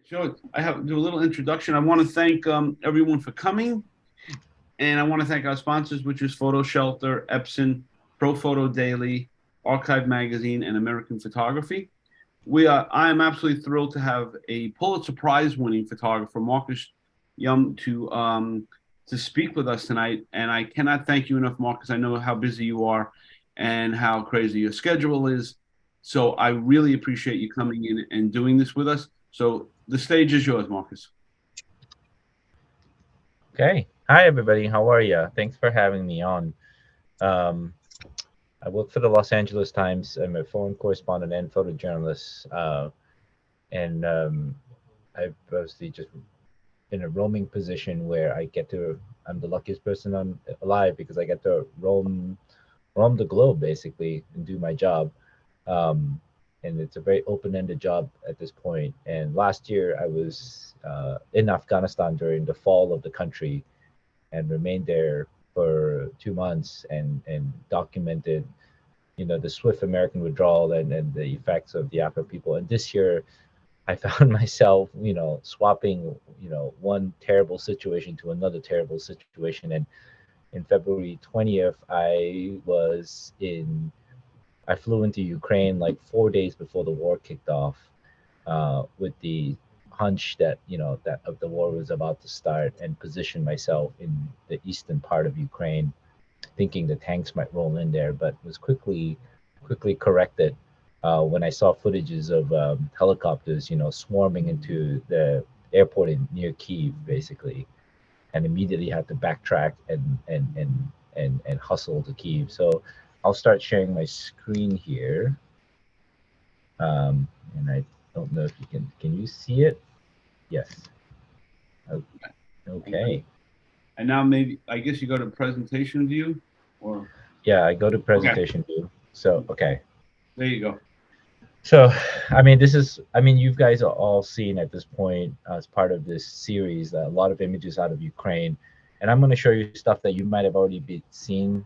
Sure. I have to do a little introduction. I want to thank everyone for coming, and I want to thank our sponsors, which is Photo Shelter, Epson, Pro Photo Daily, Archive Magazine, and American Photography. I am absolutely thrilled to have a Pulitzer Prize winning photographer, Marcus Yam, to speak with us tonight. And I cannot thank you enough, Marcus. I know how busy you are and how crazy your schedule is. So I really appreciate you coming in and doing this with us. So the stage is yours, Marcus. Okay. Hi, everybody. How are you? Thanks for having me on. Um, I work for the Los Angeles Times. I'm a foreign correspondent and photojournalist. And I've obviously just in a roaming position where I'm the luckiest person on alive because I get to roam the globe basically and do my job. Um, and it's a very open-ended job at this point. And last year I was in Afghanistan during the fall of the country and remained there for 2 months and documented the swift American withdrawal and the effects of the Afghan people. And this year I found myself swapping one terrible situation to another terrible situation. And in February 20th I flew into Ukraine like 4 days before the war kicked off, with the hunch that the war was about to start, and positioned myself in the eastern part of Ukraine, thinking the tanks might roll in there, but was quickly corrected when I saw footages of helicopters, swarming into the airport near Kiev, basically, and immediately had to backtrack and hustle to Kiev. So I'll start sharing my screen here. And I don't know if you can you see it? Yes. O- Okay. And now maybe I guess you go to presentation view, or Yeah, I go to okay, presentation view. So, okay. there you go. So, I mean, you guys are all seen at this point as part of this series a lot of images out of Ukraine. And I'm going to show you stuff that you might have already seen,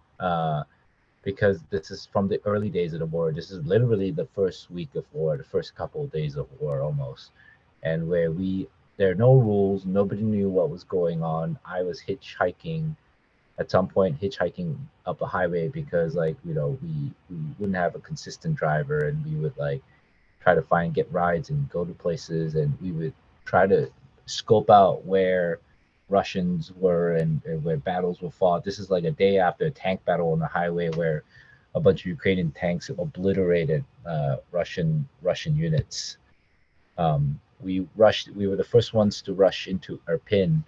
because this is from the early days of the war. This is literally the first week of war, the first couple of days of war almost. And where there are no rules, nobody knew what was going on. I was hitchhiking at some point, hitchhiking up a highway because, like, we wouldn't have a consistent driver, and we would like try to get rides and go to places, and we would try to scope out where Russians were, and where battles were fought. This is like a day after a tank battle on the highway where a bunch of Ukrainian tanks obliterated Russian units. We were the first ones to rush into Irpin,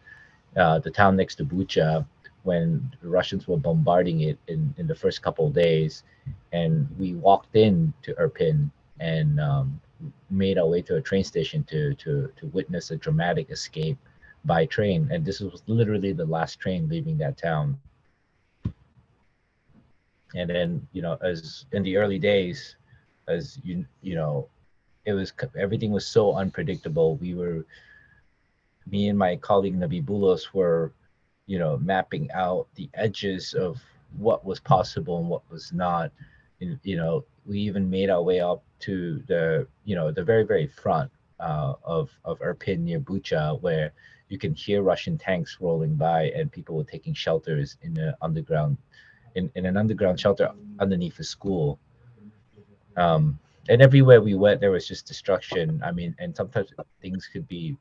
the town next to Bucha, when the Russians were bombarding it in the first couple of days. And we walked in to Irpin and made our way to a train station to witness a dramatic escape by train. And this was literally the last train leaving that town. And then, as in the early days, as everything was so unpredictable. Me and my colleague Nabibulos were, mapping out the edges of what was possible and what was not. And, we even made our way up to the very, very front of Irpin near Bucha, where you can hear Russian tanks rolling by and people were taking shelters in an underground shelter underneath a school. And everywhere we went, there was just destruction. I mean, and sometimes things could be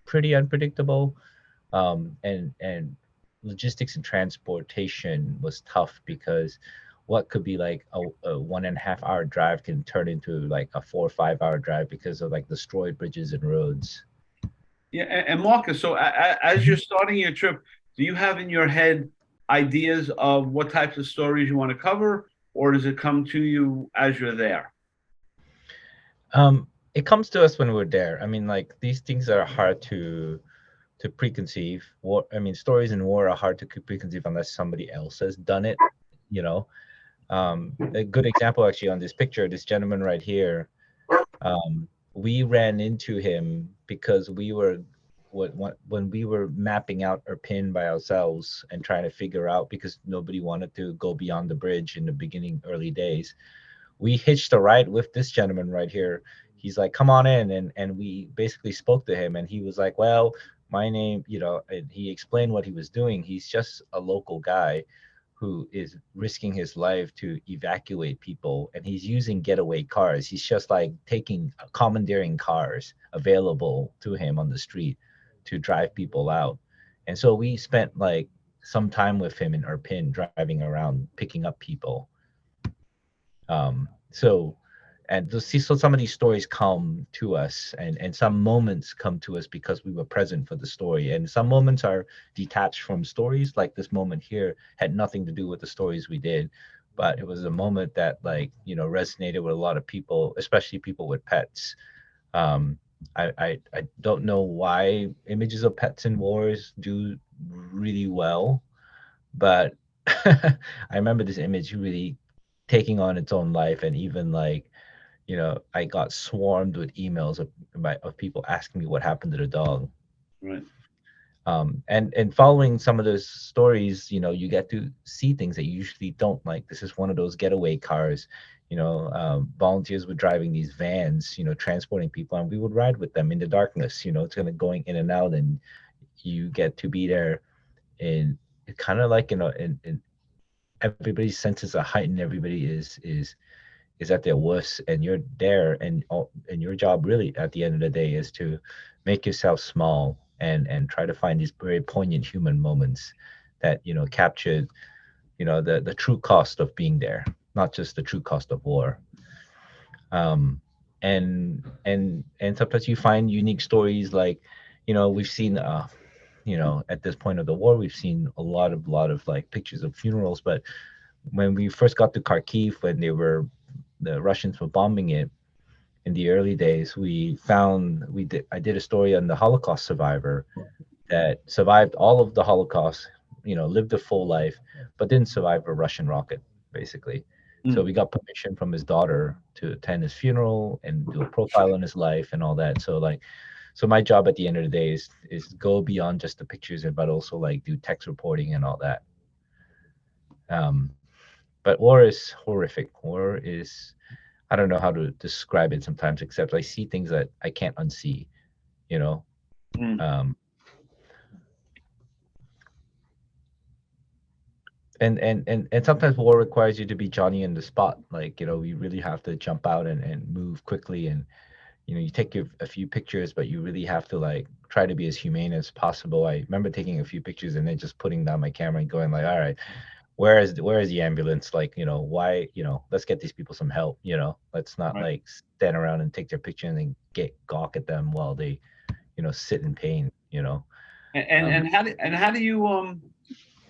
pretty unpredictable. And logistics and transportation was tough because what could be like a 1.5 hour drive can turn into like a 4 or 5 hour drive because of like destroyed bridges and roads. Yeah, and Marcus, so as you're starting your trip, do you have in your head ideas of what types of stories you want to cover, or does it come to you as you're there? It comes to us when we're there. I mean, like these things are hard to preconceive. Stories in war are hard to preconceive unless somebody else has done it. You know, a good example actually on this picture, this gentleman right here. We ran into him because when we were mapping out our pin by ourselves and trying to figure out, because nobody wanted to go beyond the bridge in the beginning early days, we hitched a ride with this gentleman right here. he's like, come on in, and we basically spoke to him, and he was like, well, my name, and he explained what he was doing. He's just a local guy who is risking his life to evacuate people, and he's using getaway cars. He's just like taking commandeering cars available to him on the street to drive people out. And so we spent like some time with him in Irpin driving around picking up people. So and so some of these stories come to us, and some moments come to us because we were present for the story, and some moments are detached from stories. Like this moment here had nothing to do with the stories we did, but it was a moment that, like, resonated with a lot of people, especially people with pets. um I don't know why images of pets in wars do really well, but I remember this image really taking on its own life, and even like, I got swarmed with emails of people asking me what happened to the dog. Right. And following some of those stories, you get to see things that you usually don't. Like, this is one of those getaway cars. Volunteers were driving these vans, transporting people, and we would ride with them in the darkness. It's gonna going in and out, and you get to be there. And kind of like, in everybody's senses are heightened. Everybody is at their worst, and you're there, and your job really at the end of the day is to make yourself small, and try to find these very poignant human moments that capture the true cost of being there, not just the true cost of war. um and sometimes you find unique stories, like, we've seen, at this point of the war, we've seen a lot of like pictures of funerals. But when we first got to Kharkiv, when the Russians were bombing it in the early days, I did a story on the Holocaust survivor that survived all of the Holocaust, lived a full life, but didn't survive a Russian rocket, basically. So Mm. we got permission from his daughter to attend his funeral and do a profile on his life and all that. So my job at the end of the day is go beyond just the pictures, but also like do text reporting and all that. Um, but war is horrific. War is, I don't know how to describe it sometimes, except I see things that I can't unsee, you know. Mm. Um, and sometimes war requires you to be Johnny in the spot. Like, you really have to jump out and move quickly, and you take a few pictures, but you really have to like try to be as humane as possible. I remember taking a few pictures and then just putting down my camera and going like, all right, where is the ambulance? Like, why, let's get these people some help. Let's not Right. like stand around and take their picture and then get gawk at them while they sit in pain. And um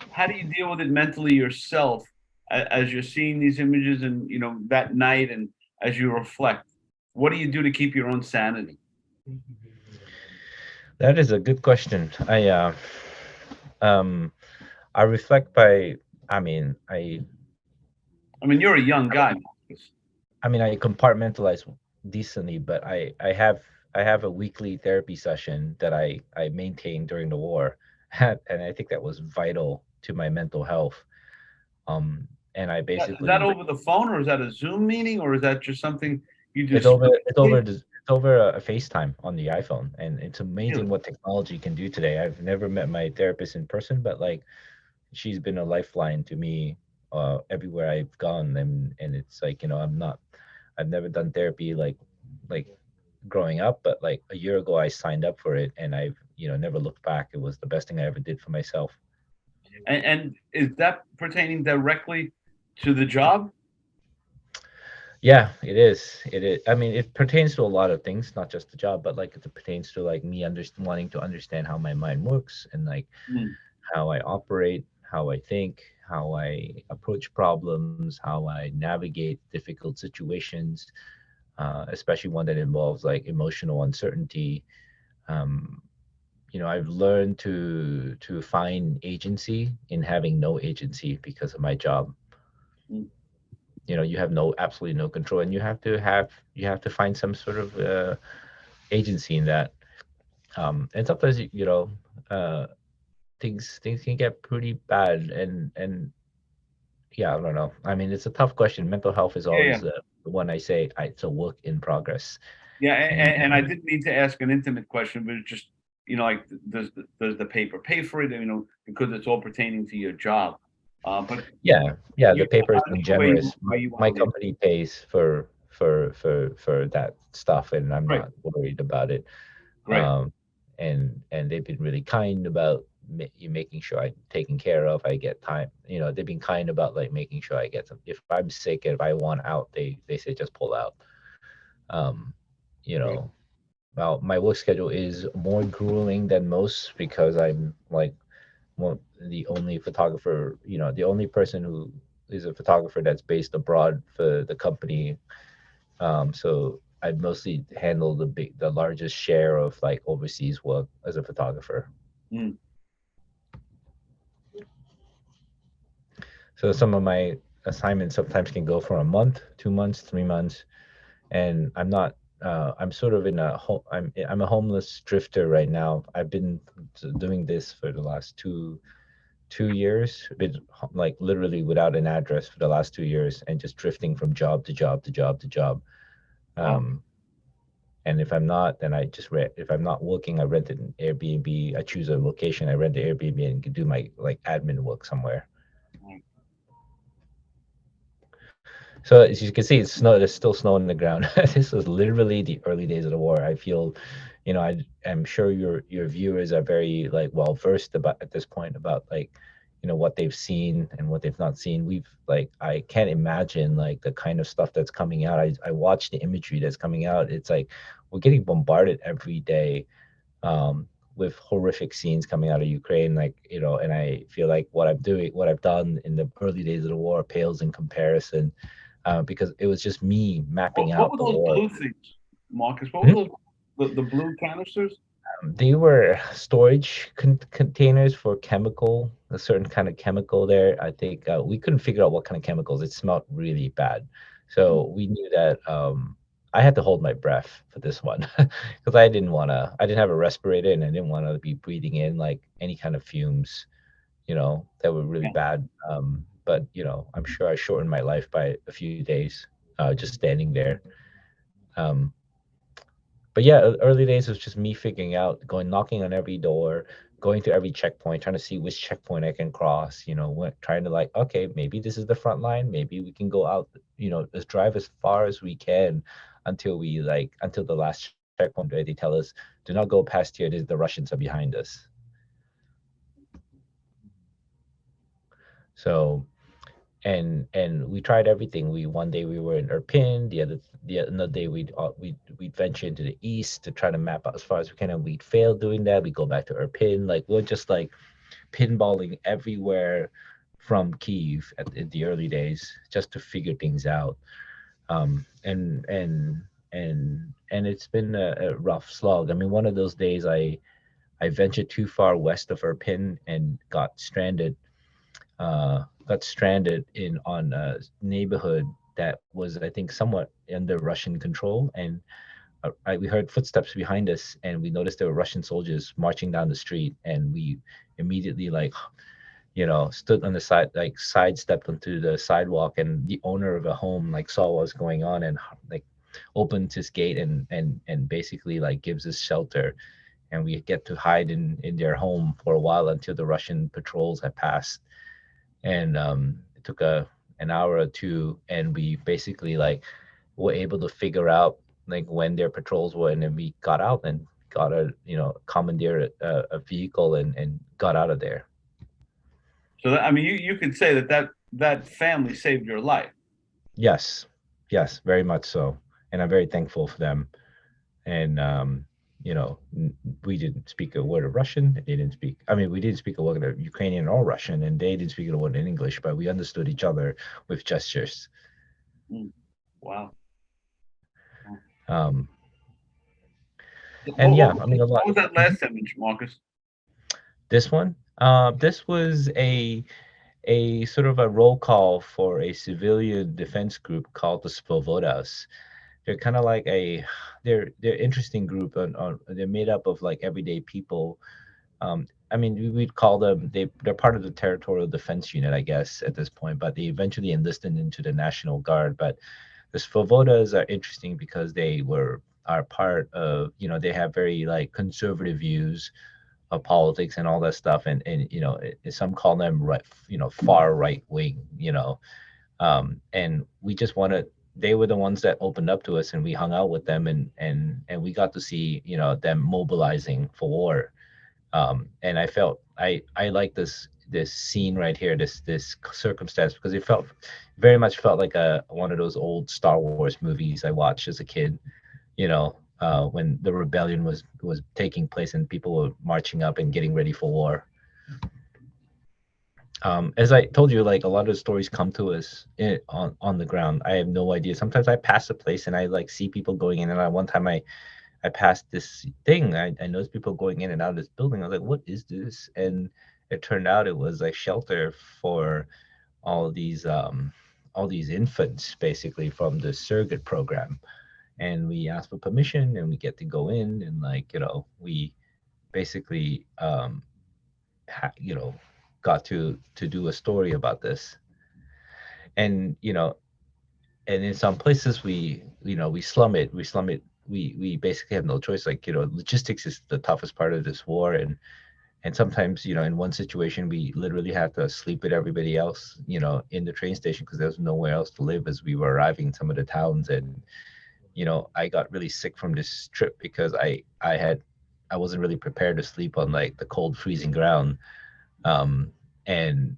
how do you deal with it mentally yourself, as you're seeing these images, and that night, and as you reflect, what do you do to keep your own sanity? that is a good question. Um I reflect by, I mean, I mean, you're a young guy, Marcus. I compartmentalize decently, but I have a weekly therapy session that I maintained during the war, and I think that was vital to my mental health. And I Is that basically, over the phone, or is that a Zoom meeting, or is that just something you do it's over it's over sporadically? it's over a FaceTime on the iPhone, and it's amazing Really? what technology can do today. I've never met my therapist in person, but like, she's been a lifeline to me everywhere I've gone, and it's like, I've never done therapy like growing up, but like a year ago I signed up for it, and I've never looked back. It was the best thing I ever did for myself. And is that pertaining directly to the job? Yeah, it is. It is. I mean, it pertains to a lot of things, not just the job, but like it pertains to like me wanting to understand how my mind works, and like Mm. how I operate, how I think, how I approach problems, how I navigate difficult situations, especially one that involves like emotional uncertainty. Um, I've learned to find agency in having no agency because of my job. Mm. You have absolutely no control, and you have to find some sort of agency in that. And sometimes uh, things can get pretty bad, and yeah, I don't know. I mean, it's a tough question. Mental health is Yeah, yeah. always the one I say it's a work in progress. Yeah, And and I didn't mean to ask an intimate question, but it's just, like, does the paper pay for it? Because it's all pertaining to your job. But yeah, the paper has I been know generous. where My you want my to leave. company pays for that stuff, and I'm Great, not worried about it. great. Um, and they've been really kind about making sure I'm taken care of. I get time. They've been kind about like making sure I get some. If I'm sick, if I want out, they say just pull out. Um, you Great. know, well, my work schedule is more grueling than most because I'm like the only photographer, the only person who is a photographer that's based abroad for the company. So I mostly handle the largest share of like overseas work as a photographer. Mm. So some of my assignments sometimes can go for a month, 2 months, 3 months, and I'm not. I'm sort of in I'm a homeless drifter right now. I've been doing this for the last two years, been like literally without an address for the last 2 years, and just drifting from job to job to job to job. Wow. Um, and if I'm not, then I just rent. If I'm not working, I rent an Airbnb. I choose a location. I rent the Airbnb and can do my like admin work somewhere. Right. So as you can see, it's snow. There's still snow on the ground. This was literally the early days of the war. I feel, I'm sure your viewers are very like well versed about at this point about like, what they've seen and what they've not seen. I can't imagine like the kind of stuff that's coming out. I watch the imagery that's coming out. It's like we're getting bombarded every day, with horrific scenes coming out of Ukraine. Like, and I feel like what I've done in the early days of the war pales in comparison, because it was just me mapping What out were the those war. blue things, Marcus? What were Mhm. those the blue canisters? They were storage containers for chemical, a certain kind of chemical there. I think we couldn't figure out what kind of chemicals. It smelled really bad. Mm. So we knew that I had to hold my breath for this one because I didn't have a respirator and I didn't want to be breathing in like any kind of fumes, that were really Yeah. bad. But, I'm sure I shortened my life by a few days just standing there. Um, but yeah, early days was just me figuring out, going knocking on every door, going to every checkpoint, trying to see which checkpoint I can cross. Trying to like, okay, maybe this is the front line. Maybe we can go out. Let's drive as far as we can until the last checkpoint where they tell us, do not go past here. The Russians are behind us. So and we tried everything. One day we were in Irpin, another day we'd venture into the east to try to map out as far as we can, and we'd fail doing that. We go back to Irpin, like we're just like pinballing everywhere from Kiev in the early days just to figure things out. And it's been a rough slog. I mean, one of those days I ventured too far west of Irpin and got stranded in on a neighborhood that was, I think, somewhat under Russian control. And we heard footsteps behind us, and we noticed there were Russian soldiers marching down the street. And we immediately, like, stood on the side, like, sidestepped onto the sidewalk. And the owner of a home, like, saw what was going on and, like, opened his gate and basically, like, gives us shelter. And we get to hide in their home for a while until the Russian patrols had passed. And it took an hour or two, and we basically like were able to figure out like when their patrols were, and then we got out and got commandeered a vehicle and got out of there. So I mean, you could say that family saved your life. Yes, yes, very much so, and I'm very thankful for them. And we didn't speak a word of Russian. They didn't speak. I mean, we didn't speak a word of Ukrainian or Russian, and they didn't speak a word in English. But we understood each other with gestures. Mm. Wow. Wow. Um, and What, yeah, what, I mean, a lot. what was that Mhm. last image, Marcus? This one, this was a sort of a roll call for a civilian defense group called the Svobodas. They're kind of like they're interesting group. They're made up of like everyday people. I mean, we'd call them, they're part of the territorial defense unit, I guess, at this point, but they eventually enlisted into the National Guard. But the Svobodas are interesting because they were are part of, they have very like conservative views of politics and all that stuff, and some call them right, far right wing, and we just wanted, they were the ones that opened up to us, and we hung out with them, and we got to see, them mobilizing for war. And I felt, I like this scene right here, this circumstance, because it felt very much felt like a one of those old Star Wars movies I watched as a kid, when the rebellion was taking place and people were marching up and getting ready for war. As I told you, like a lot of the stories come to us on the ground. I have no idea. Sometimes I pass a place and I like see people going in, and one time I passed this thing. I noticed people going in and out of this building. I was like, what is this? And it turned out it was like shelter for all these infants, basically, from the surrogate program. And we asked for permission, and we get to go in, and like, we basically got to do a story about this. And and in some places we slum it. We basically have no choice. Like, logistics is the toughest part of this war, and sometimes, in one situation we literally had to sleep with everybody else, in the train station, because there's nowhere else to live as we were arriving in some of the towns. And I got really sick from this trip because I wasn't really prepared to sleep on like the cold freezing ground. um and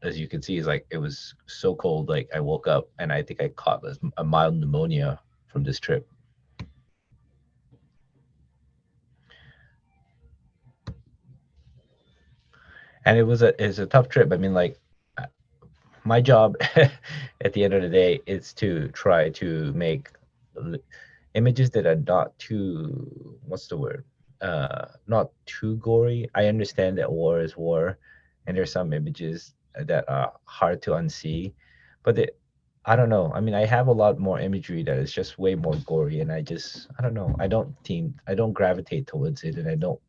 as you can see, it's like it was so cold. Like I woke up and I think I caught a mild pneumonia from this trip. And it's a tough trip. I mean, like, uh, my job at the end of the day is to try to make l- images that are not too, what's the word, not too gory. I understand that war is war, and there's some images that are hard to unsee, but I don't know. I mean, I have a lot more imagery that is just way more gory, and I don't know. I don't gravitate towards it, and I don't,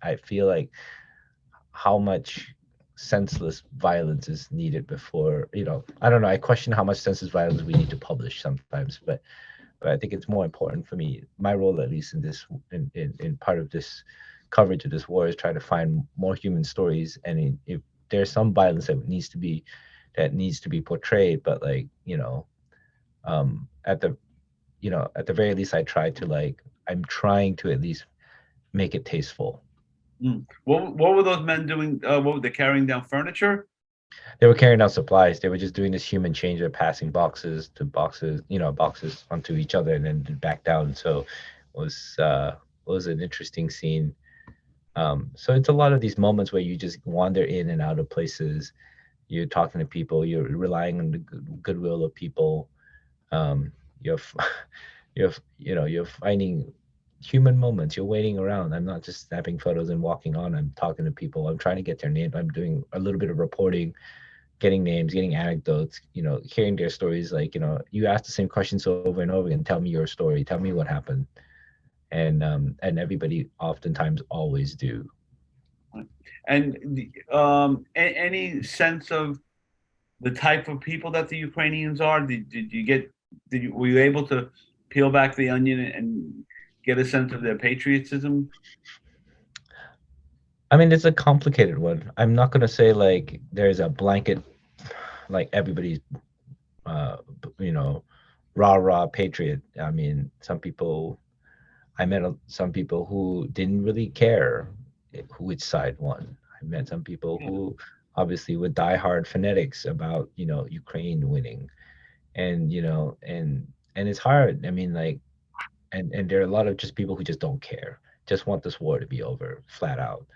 I feel like how much senseless violence is needed before, I don't know. I question how much senseless violence we need to publish sometimes, but I think it's more important for me. My role, at least in this, in part of this coverage of this war, is trying to find more human stories. And if there's some violence that needs to be portrayed, but like, at the, at the very least, I'm trying to at least make it tasteful. What were those men doing? What were they carrying down furniture? They were carrying out supplies. They were just doing this human change of passing boxes to boxes, boxes onto each other and then back down. So it was an interesting scene. So it's a lot of these moments where you just wander in and out of places. You're talking to people. You're relying on the goodwill of people. You're you're finding human moments. You're waiting around. I'm not just snapping photos and walking on. I'm talking to people. I'm trying to get their name. I'm doing a little bit of reporting, getting names, getting anecdotes, hearing their stories. Like, you ask the same questions over and over again. Tell me your story. Tell me what happened. And everybody oftentimes always do. And any sense of the type of people that the Ukrainians are? Did you get? Were you able to peel back the onion and get a sense of their patriotism? I mean, it's a complicated one. I'm not gonna say like there's a blanket, like everybody's, uh, you know, rah rah patriot. I mean, I met some people who didn't really care which side won. I met some people Yeah. who obviously were diehard fanatics about, Ukraine winning, and and it's hard. I mean, like, and there are a lot of just people who just don't care, just want this war to be over, flat out.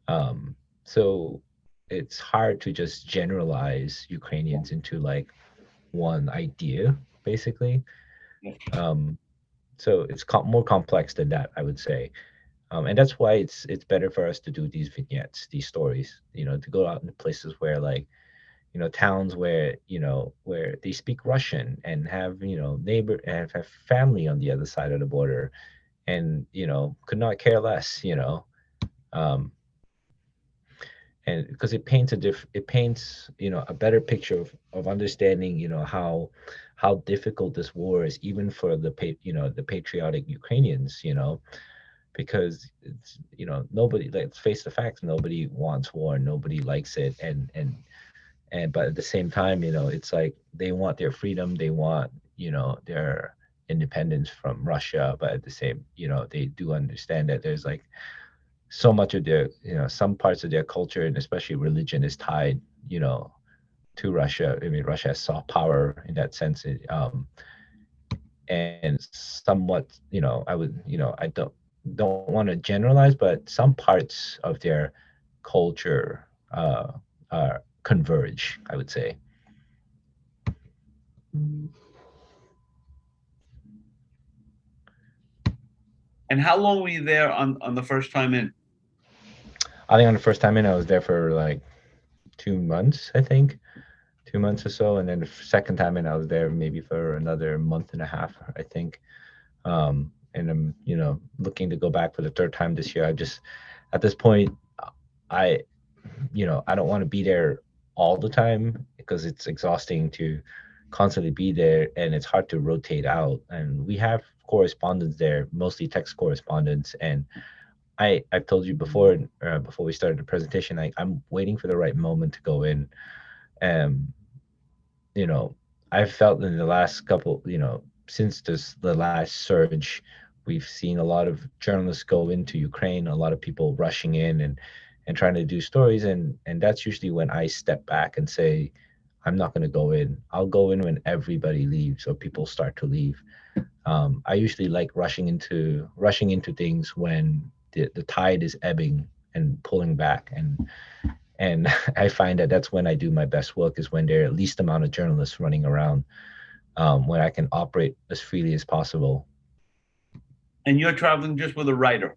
Um, so it's hard to just generalize Ukrainians into like one idea, basically. Yeah. Um, so it's more complex than that, I would say. And that's why it's better for us to do these vignettes, these stories, to go out in places where, like, towns where they speak Russian and have, neighbor and have family on the other side of the border, and could not care less, um, and because it paints a better picture of understanding, how how difficult this war is, even for the patriotic Ukrainians, because it's, nobody, let's face the facts, nobody wants war, nobody likes it, and but at the same time, it's like they want their freedom, they want, their independence from Russia, but at the same, they do understand that there's like so much of their, some parts of their culture and especially religion is tied, to Russia. I mean, Russia has soft power in that sense. And somewhat, I don't want to generalize, but some parts of their culture converge, I would say. And how long were you there on the first time in? I think on the first time in, I was there for like 2 months, I think. 2 months or so, and then the second time in, I was there maybe for another month and a half, I think. And I'm, looking to go back for the third time this year. I just, at this point, I, I don't want to be there all the time because it's exhausting to constantly be there, and it's hard to rotate out. And we have correspondence there, mostly text correspondence, and I've told you before, before we started the presentation, I'm waiting for the right moment to go in. Um, you know, I've felt in the last couple, since the last surge, we've seen a lot of journalists go into Ukraine, a lot of people rushing in and trying to do stories, and that's usually when I step back and say, I'm not going to go in. I'll go in when everybody leaves or people start to leave. I usually like rushing into things when the tide is ebbing and pulling back, and I find that that's when I do my best work, is when there are least amount of journalists running around, when I can operate as freely as possible. And you're traveling just with a writer?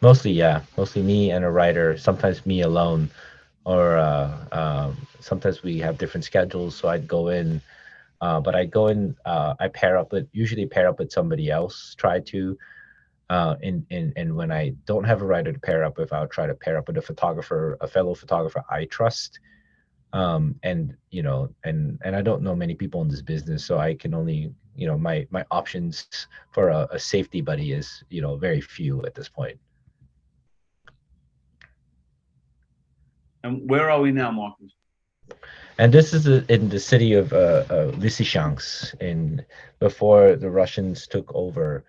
Mostly, yeah, mostly me and a writer. Sometimes me alone, or sometimes we have different schedules. So I'd go in, but I go in. I usually pair up with somebody else. Try to. And when I don't have a writer to pair up with, I'll try to pair up with a fellow photographer I trust. And I don't know many people in this business, so I can only, my options for a safety buddy is, very few at this point. And where are we now, Marcus? And this is in the city of Lysychansk, in before the Russians took over.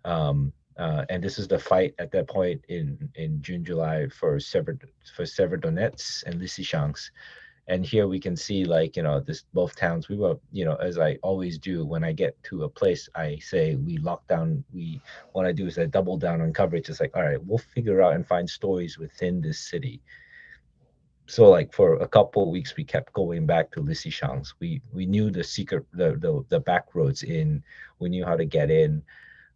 And this is the fight at that point in June, July for Severodonetsk and Lysychansk. And here we can see, like, this both towns. We were, as I always do when I get to a place, I say we lock down. What I do is I double down on coverage. It's like, all right, we'll figure out and find stories within this city. So like for a couple of weeks, we kept going back to Lysychansk. We knew the secret, the back roads in. We knew how to get in.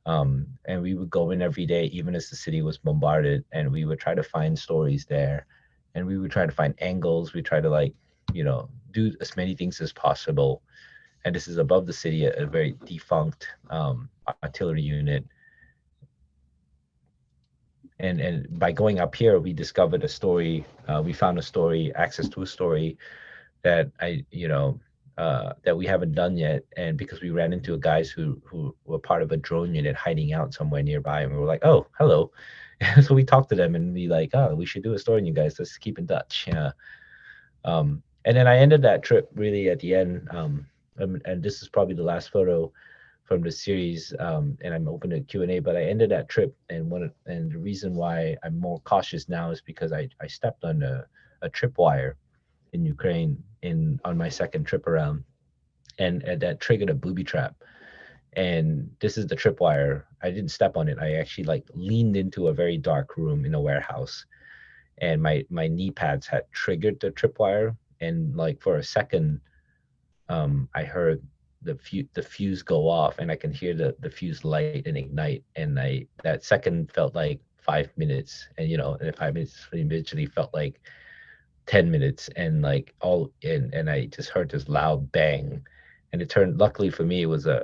And we would go in every day, even as the city was bombarded, and we would try to find stories there, and we would try to find angles. We try to, like, do as many things as possible. And this is above the city, a very defunct artillery unit. And by going up here, we discovered a story. We found a story, access to a story that that we haven't done yet. And because we ran into guys who were part of a drone unit hiding out somewhere nearby, and we were like, oh, hello. So we talked to them and we like, oh, we should do a story on you guys. Let's keep in touch. Yeah. And then I ended that trip really at the end. And this is probably the last photo from the series. And I'm open to Q&A, but I ended that trip. And the reason why I'm more cautious now is because I stepped on a tripwire in Ukraine on my second trip around, and that triggered a booby trap. And this is the tripwire. I didn't step on it. I actually like leaned into a very dark room in a warehouse, and my knee pads had triggered the tripwire. And like for a second, I heard the fuse go off, and I can hear the fuse light and ignite. And that second felt like 5 minutes, and and 5 minutes eventually felt like 10 minutes, and like and I just heard this loud bang, and luckily for me, it was a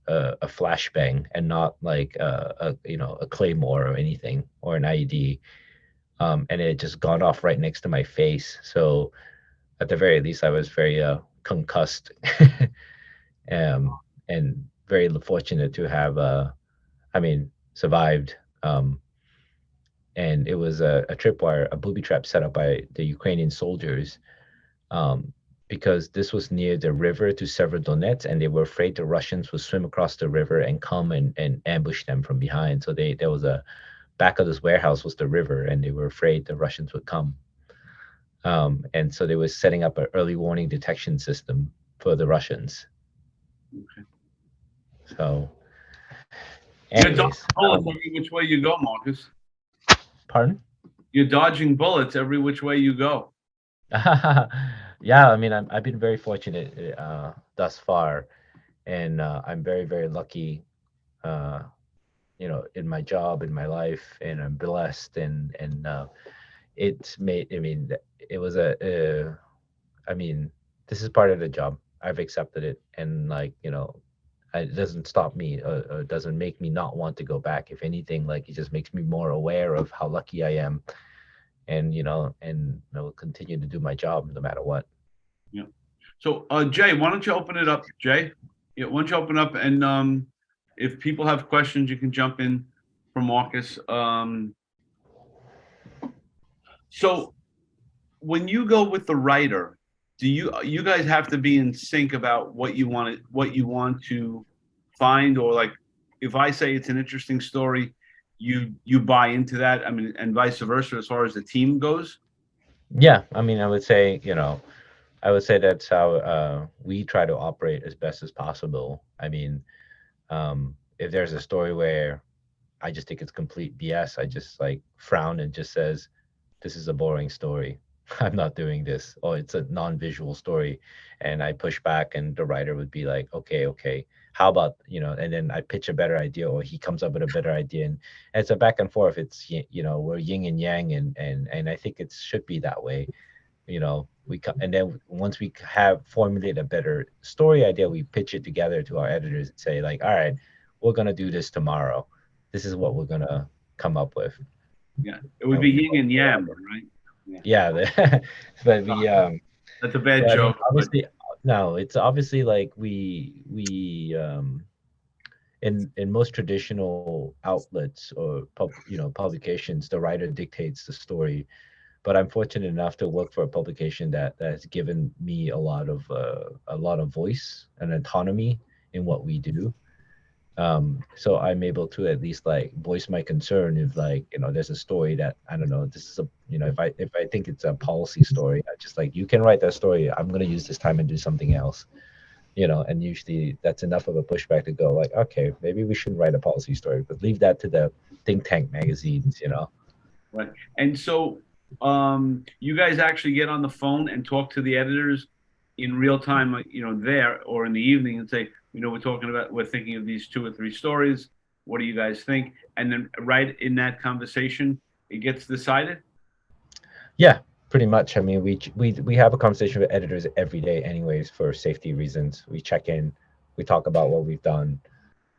flashbang and not like a claymore or anything, or an IED. And it had just gone off right next to my face. So at the very least, I was very concussed, and very fortunate to have, I mean, survived. And it was a tripwire, a booby trap set up by the Ukrainian soldiers, um, because this was near the river to Severodonetsk, and they were afraid the Russians would swim across the river and come and ambush them from behind. So there was a back of this warehouse was the river, and they were afraid the Russians would come. And so they were setting up an early warning detection system for the Russians. Okay. So, You're dodging anyways, bullets every which way you go, Marcus. pardon? You're dodging bullets every which way you go. Yeah, I mean, I've been very fortunate thus far, and I'm very, very lucky, uh, in my job, in my life, and I'm blessed, and it's made. I mean, it was I mean, this is part of the job. I've accepted it, and like, it doesn't stop me, or doesn't make me not want to go back. If anything, like, it just makes me more aware of how lucky I am, and I will continue to do my job no matter what. Yeah. So, Jay, why don't you open it up, Jay? Yeah, why don't you open up and if people have questions, you can jump in for Marcus. So when you go with the writer, do you guys have to be in sync about what you want to find, or like if I say it's an interesting story, you buy into that? I mean, and vice versa as far as the team goes. Yeah, I mean, I would say that's how we try to operate as best as possible. I mean, if there's a story where I just think it's complete BS, I just like frown and just says, "This is a boring story. I'm not doing this." Or it's a non-visual story, and I push back, and the writer would be like, "Okay, okay, how about?" And then I pitch a better idea, or he comes up with a better idea, and it's a back and forth. It's we're yin and yang, and I think it should be that way. And then once we have formulated a better story idea, we pitch it together to our editors and say, like, all right, we're gonna do this tomorrow. This is what we're gonna come up with. Yeah, it would And be we yin and yang, right? Yeah, but we That's a bad but I mean, joke, but obviously, no, it's obviously like we in most traditional outlets or publications, the writer dictates the story. But I'm fortunate enough to work for a publication that has given me a lot of voice and autonomy in what we do. So I'm able to at least like voice my concern if, like, there's a story that, I don't know, this is a, if I think it's a policy story, I just like, you can write that story, I'm going to use this time and do something else. And usually that's enough of a pushback to go like, okay, maybe we shouldn't write a policy story, but leave that to the think tank magazines. right. And so, you guys actually get on the phone and talk to the editors in real time, like, there or in the evening, and say, we're thinking of these 2 or 3 stories. What do you guys think? And then right in that conversation, it gets decided. Yeah, pretty much. I mean, we have a conversation with editors every day, anyways, for safety reasons. We check in, we talk about what we've done.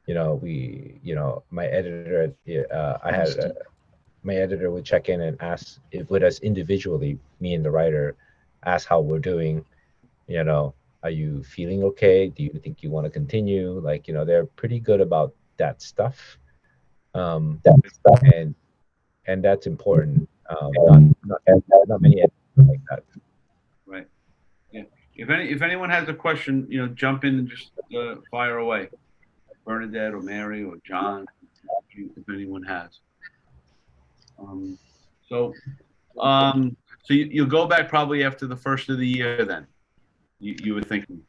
My editor, my editor would check in and ask if with us individually, me and the writer, ask how we're doing. Are you feeling okay? Do you think you want to continue? Like, they're pretty good about that stuff. And that's important. Not many editors are like that. Right. Yeah. If anyone has a question, jump in and just fire away. Bernadette or Mary or John, if anyone has. Um, so, you'll go back probably after the first of the year. Then you were thinking.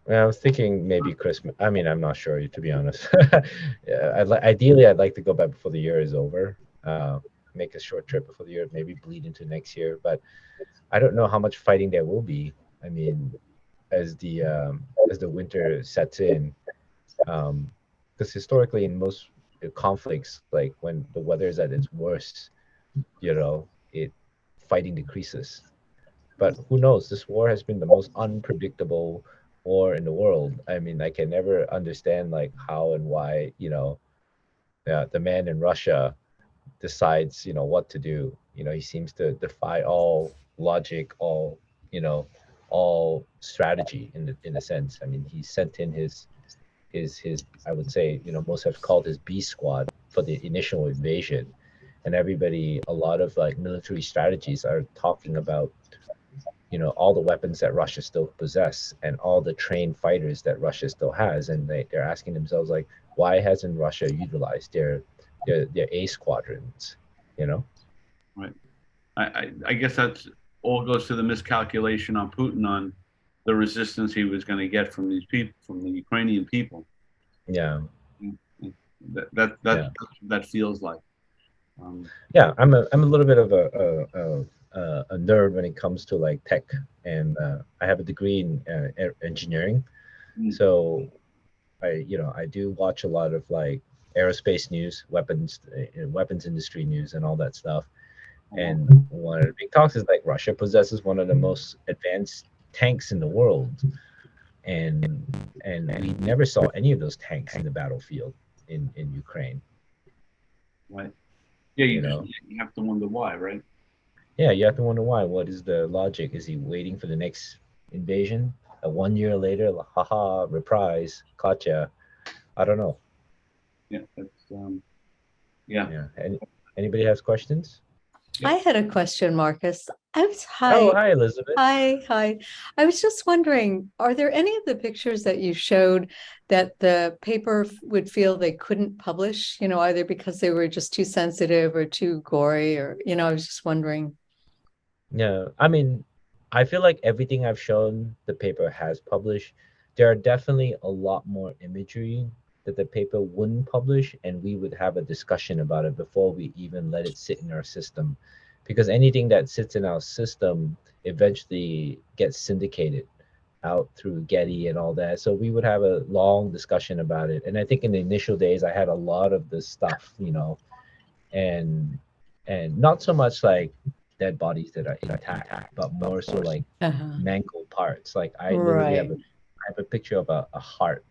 Well, I was thinking maybe Christmas. I mean, I'm not sure, to be honest. Yeah, ideally, I'd like to go back before the year is over. Make a short trip before the year, maybe bleed into next year. But I don't know how much fighting there will be. I mean, as the winter sets in, because historically in most conflicts, like when the weather is at its worst, it fighting decreases. But who knows? This war has been the most unpredictable war in the world. I mean, I can never understand like how and why, the man in Russia decides, what to do. He seems to defy all logic, you know, all strategy in a sense. I mean, he sent in his I would say, most have called his B squad for the initial invasion, and everybody, a lot of like military strategies are talking about, all the weapons that Russia still possess and all the trained fighters that Russia still has, and they're asking themselves like, why hasn't Russia utilized their A squadrons? You know? Right. I guess that's all goes to the miscalculation on Putin on the resistance he was going to get from these people, from the Ukrainian people. Yeah. That feels like. Yeah, I'm a little bit of a nerd when it comes to like tech, and I have a degree in engineering, Mm. so I do watch a lot of like aerospace news, weapons industry news, and all that stuff. And one of the big talks is like Russia possesses one of the most advanced tanks in the world, and we never saw any of those tanks in the battlefield in Ukraine. Right. Yeah, You know, you have to wonder why, right? yeah, you have to wonder why. What is the logic? Is he waiting for the next invasion? 1 year later, haha, reprise, gotcha. I don't know. Yeah, yeah. Yeah. Anybody has questions? I had a question, Marcus. Oh, hi, Elizabeth. Hi. I was just wondering, are there any of the pictures that you showed that the paper would feel they couldn't publish, either because they were just too sensitive or too gory, or, I was just wondering. Yeah, I mean, I feel like everything I've shown the paper has published. There are definitely a lot more imagery that the paper wouldn't publish, and we would have a discussion about it before we even let it sit in our system. Because anything that sits in our system eventually gets syndicated out through Getty and all that. So we would have a long discussion about it. And I think in the initial days, I had a lot of this stuff, and not so much like dead bodies that are intact, but more so like mangled parts. Like I literally have a picture of a heart,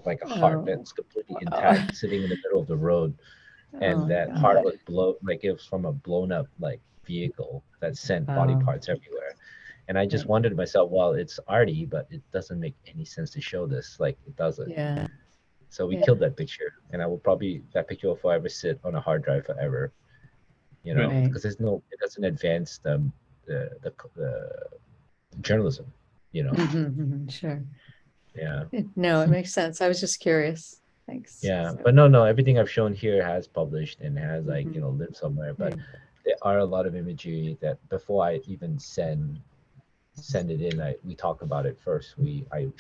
like a heart that's completely intact, sitting in the middle of the road, and that heart was like it was from a blown up like vehicle that sent body parts everywhere. And I just wondered to myself, well, it's arty, but it doesn't make any sense to show this. Like it doesn't. Yeah. So we killed that picture, and I will probably that picture will forever sit on a hard drive forever. Because it doesn't advance the journalism. Sure. Yeah. No, it makes sense. I was just curious. Thanks. Yeah, but no, everything I've shown here has published and has lived somewhere. But there are a lot of imagery that before I even send it in, we talk about it first. I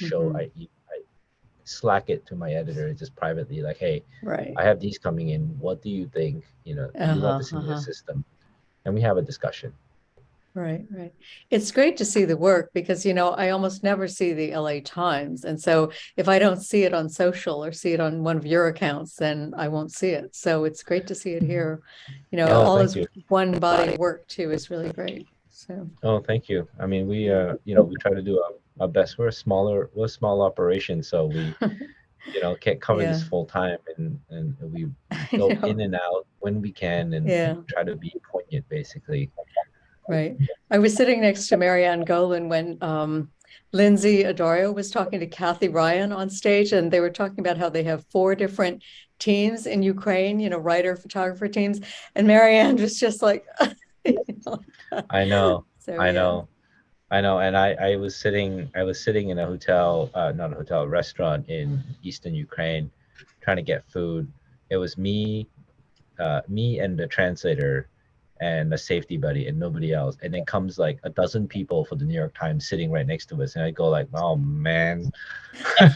Slack it to my editor just privately, like, hey, I have these coming in. What do you think? Do you want this in your system? And we have a discussion. Right. It's great to see the work because, I almost never see the LA Times. And so if I don't see it on social or see it on one of your accounts, then I won't see it. So it's great to see it here. All this one body work too is really great. So. Oh, thank you. I mean, we try to do our best. We're a small operation, so we can't cover this full time, and we go in and out when we can and try to be poignant, basically. Right. I was sitting next to Marianne Golan when Lindsay Addario was talking to Kathy Ryan on stage, and they were talking about how they have 4 different teams in Ukraine, writer, photographer teams. And Marianne was just like, I know. And I was sitting in a hotel, not a hotel, a restaurant in Eastern Ukraine, trying to get food. It was me and the translator and a safety buddy and nobody else. And then comes like a dozen people for the New York Times sitting right next to us. And I go like, oh man. I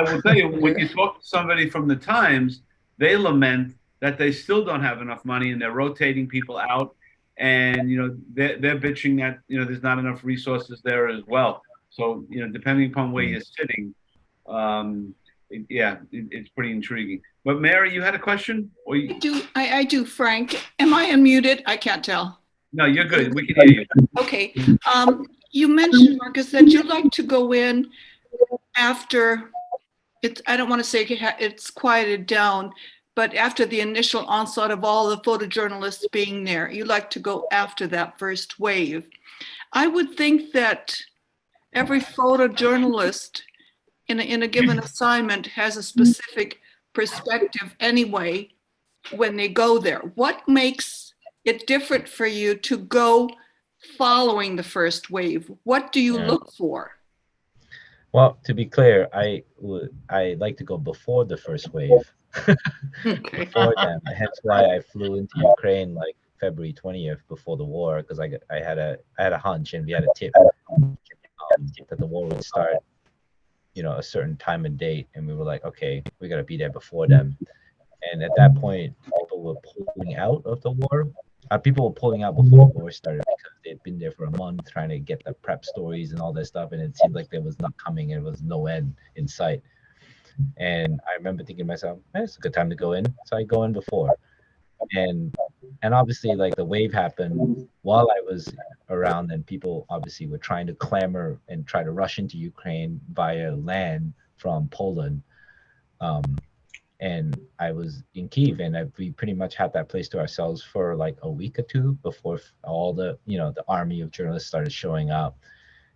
will tell you, when you talk to somebody from the Times, they lament that they still don't have enough money and they're rotating people out. And, they're bitching that, there's not enough resources there as well. So, depending upon where you're sitting, it's pretty intriguing. But Mary, you had a question? I do, Frank. Am I unmuted? I can't tell. No, you're good. We can hear you. Okay. You mentioned, Marcus, that you like to go in after I don't want to say it's quieted down, but after the initial onslaught of all the photojournalists being there, you like to go after that first wave. I would think that every photojournalist in a given assignment has a specific perspective anyway when they go there. What makes it different for you to go following the first wave? What do you Yeah. look for? Well, to be clear, I like to go before the first wave, Okay. before them. Hence why I flew into Ukraine like February 20th before the war, because I had a hunch and we had a tip that the war would start, a certain time and date, and we were like, okay, we got to be there before them. And at that point, people were pulling out of the war. People were pulling out before the war started because they'd been there for a month trying to get the prep stories and all that stuff, and it seemed like there was not coming, and it was no end in sight. And I remember thinking to myself, it's a good time to go in, so I go in before. And obviously, like, the wave happened while I was around, and people obviously were trying to clamor and try to rush into Ukraine via land from Poland. And I was in Kyiv, and we pretty much had that place to ourselves for like a week or two before all the army of journalists started showing up.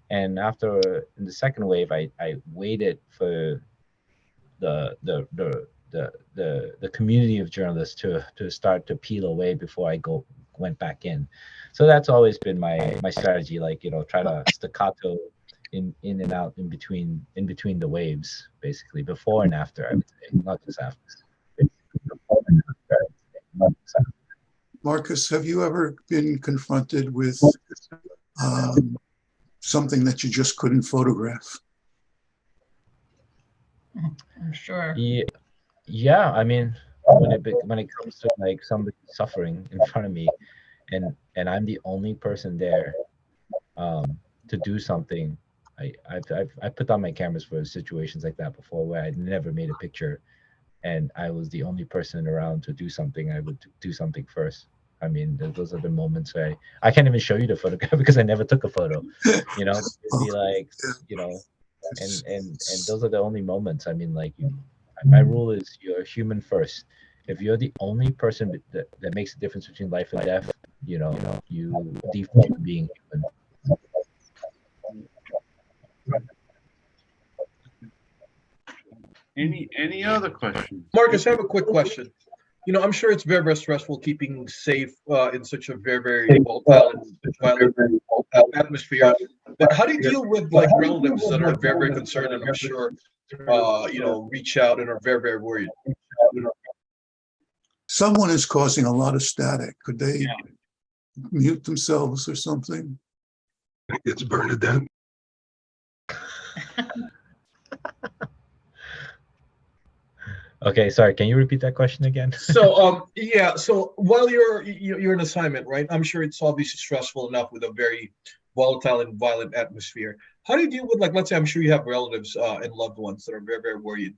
And after in the second wave, I waited for the community of journalists to start to peel away before I went back in. So that's always been my strategy, like, try to staccato in and out in between the waves, basically, before and after, I would say, not just after. Before and after, I would say, not just after. Marcus, have you ever been confronted with something that you just couldn't photograph? I'm sure. Yeah, I mean, when it comes to like somebody suffering in front of me, and I'm the only person there to do something. I've put down my cameras for situations like that before, where I'd never made a picture, and I was the only person around to do something. I would do something first. I mean, those are the moments where I can't even show you the photograph because I never took a photo. It'd be like, and those are the only moments. I mean, like, my rule is you're human first. If you're the only person that makes a difference between life and death, you default to being human. Any other questions? Marcus, I have a quick question. I'm sure it's very, very stressful keeping safe in such a very, very volatile and violent atmosphere. But how do you deal with like relatives that are very, very concerned and I'm sure, reach out and are very, very worried? Someone is causing a lot of static. Could they mute themselves or something? It's Bernadette. Okay, sorry. Can you repeat that question again? So, So while you're in assignment, right? I'm sure it's obviously stressful enough with a very volatile and violent atmosphere. How do you deal with, like, let's say, I'm sure you have relatives and loved ones that are very, very worried,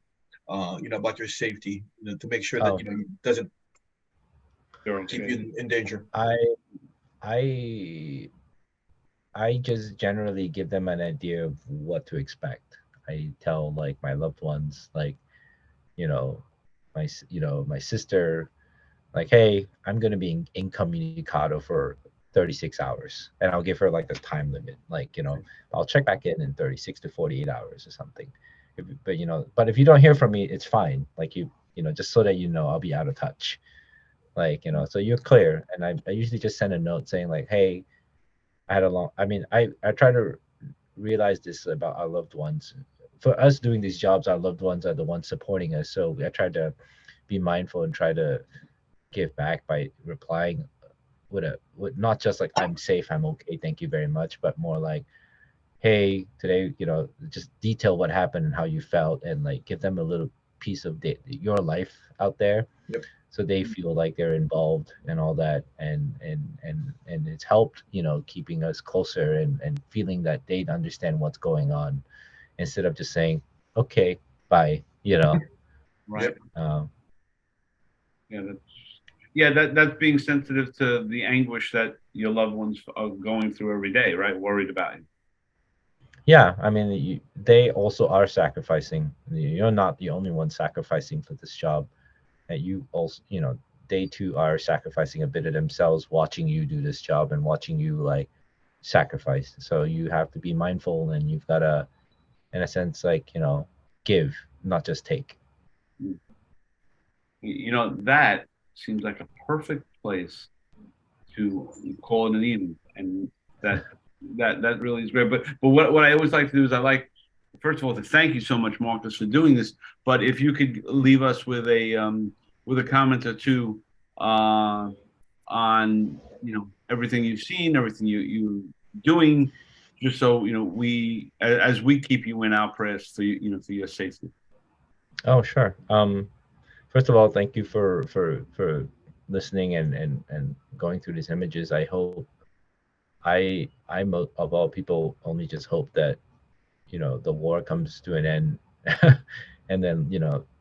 about your safety, to make sure that it doesn't keep you in danger. I just generally give them an idea of what to expect. I tell, like, my loved ones, like, my sister, like, hey, I'm gonna be incommunicado for 36 hours, and I'll give her like a time limit, like, I'll check back in 36 to 48 hours or something. But if you don't hear from me, it's fine. Like, just so that I'll be out of touch. Like, so you're clear. And I usually just send a note saying, like, hey, I try to realize this about our loved ones. For us doing these jobs, our loved ones are the ones supporting us. So I try to be mindful and try to give back by replying with not just like, I'm safe, I'm okay, thank you very much, but more like, hey, today, just detail what happened and how you felt, and like give them a little piece of your life out there. Yep. So they feel like they're involved and all that, and it's helped, keeping us closer and feeling that they understand what's going on, instead of just saying, okay, bye, Right. Yeah, that's being sensitive to the anguish that your loved ones are going through every day, right? Worried about you. Yeah, I mean, they also are sacrificing. You're not the only one sacrificing for this job, and you also, they too are sacrificing a bit of themselves watching you do this job and watching you like sacrifice. So you have to be mindful, and you've got to, in a sense, like, give, not just take. That seems like a perfect place to call it an evening, and that really is great. But what I always like to do is first of all, to thank you so much, Marcus, for doing this. But if you could leave us with a comment or two on everything you've seen, everything you're doing, just so we, as we keep you in our prayers for for your safety. Oh, sure. First of all, thank you for listening and going through these images. I hope I'm of all people only just hope that the war comes to an end, and then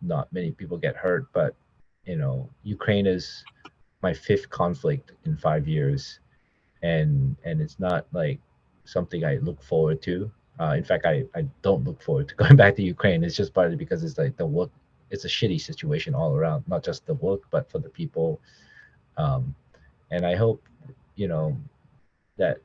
not many people get hurt. But Ukraine is my 5th conflict in 5 years, and it's not like something I look forward to. In fact, I don't look forward to going back to Ukraine. It's just partly because it's like the work. It's a shitty situation all around, not just the work, but for the people. And I hope, that,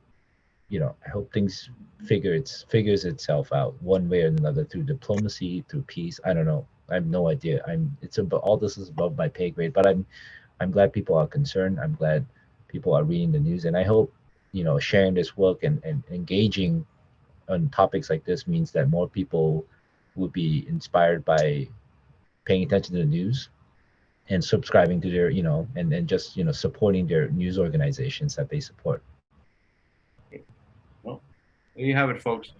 I hope things figures itself out one way or another, through diplomacy, through peace. I don't know. I have no idea. It's about, all this is above my pay grade, but I'm glad people are concerned. I'm glad people are reading the news, and I hope, sharing this work and engaging on topics like this means that more people will be inspired by paying attention to the news and subscribing to their, and just, supporting their news organizations that they support. Well, there you have it, folks.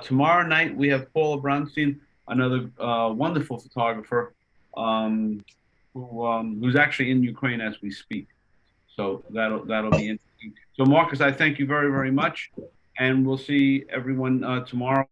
Tomorrow night we have Paula Bronstein, another wonderful photographer, who's actually in Ukraine as we speak. So that'll be interesting. So Marcus, I thank you very, very much, and we'll see everyone tomorrow.